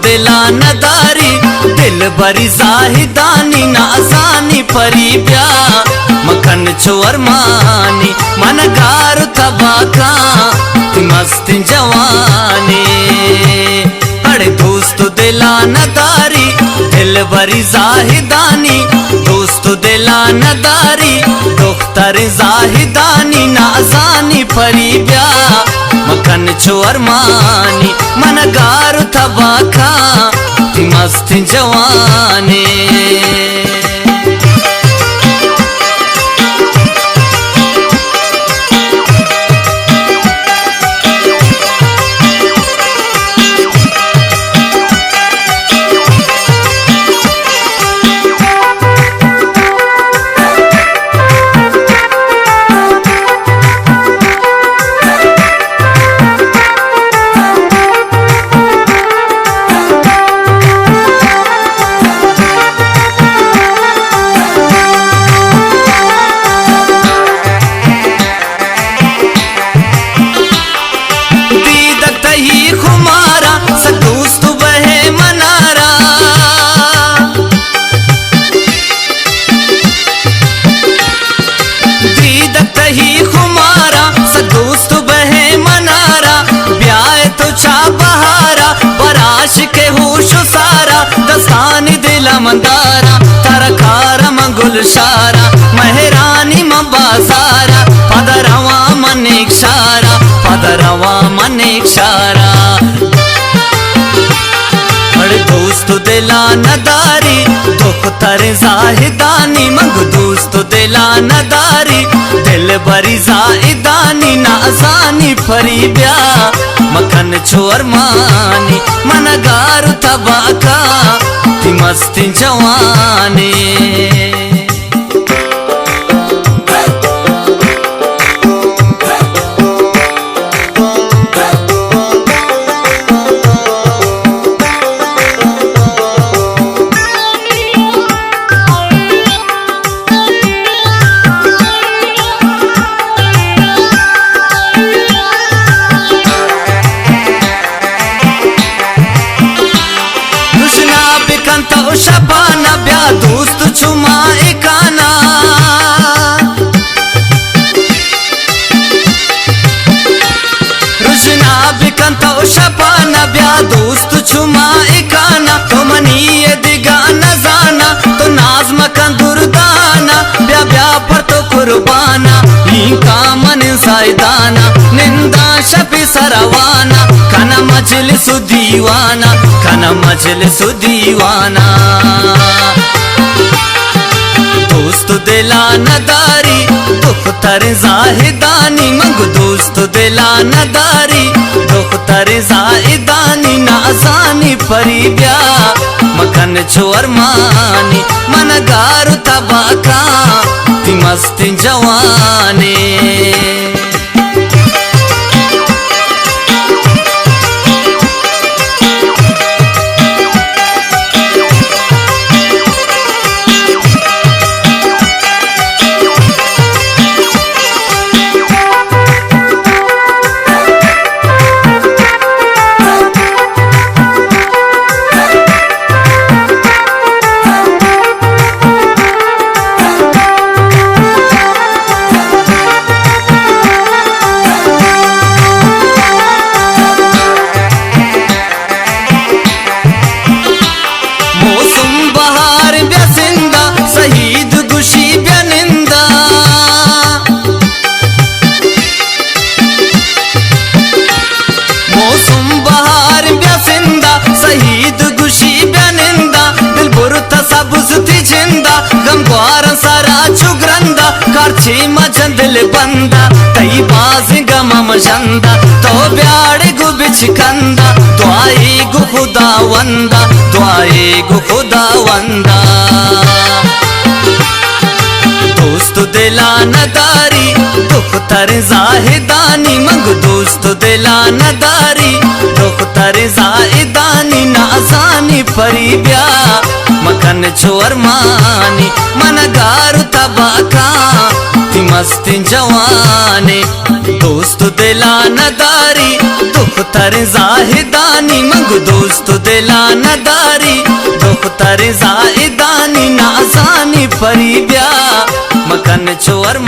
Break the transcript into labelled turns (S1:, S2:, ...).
S1: दिला नदारी दिल भरी जाहिदानी ना आसानी परी ब्या मखन छोर मानी मन गार तबाका मस्त जवानी अरे दोस्त दिला नदारी दिल भरी जाहिदानी दोस्त दिला नदारी दोख्तर जाहिदानी ना आसानी परी ब्या मखन छोर मानी मन गार तबाका मस्त जवानी के होश सारा दस्तानी दिला मंदारा तरखारा मंगुल शारा मेहरानी मबासारा पदरवा मनिक शारा पदरवा मनिक शारा अरे दोस्त दिला नदारी दुख्तर जाहिदानी मंग दोस्त दिला नदारी दिल भरी जाहिदानी ना आसानी फरी ब्या मखन छोर मानी मन गार तबाका मस्त जवानी शबाना ब्या दोस्त छुमा एकाना रुजना बिकंता शबाना ब्या दोस्त छुमा एकाना तो मनी दिगा न जाना तो नाज मकन दुर्दाना ब्या ब्या पर तो कुर्बाना का मन सायदाना निंदा शपी सरवाना कना मजलिस दीवाना कना मजलिस दीवाना दोस्त दिला नदारी दुख्तर जाहिदानी मंग दोस्त दिला नदारी दुख्तर जाहिदानी ना आसानी परी ब्या मखन छोर मानी मन गार तबाका मस्त जवानी कारछी मजंदल बंदा तई बाज गमम जंदा तो ब्याड़े गु बिछ कंदा दुआई गु खुदा वंदा दुआई गु खुदा वंदा दोस्त दिला नदारी दुख्तर जाहिदानी मंग दोस्त दिला नदारी दुख्तर जाहिदानी ना आसानी परी ब्या मखन छोर मानी मन गार तबाका मस्ती जवाने दोस्त दिला नदारी दुख तर जाहिदानी मंगू दोस्त दिला नदारी दुख तर जाहिदानी नाजानी परी ब्या मकन चोर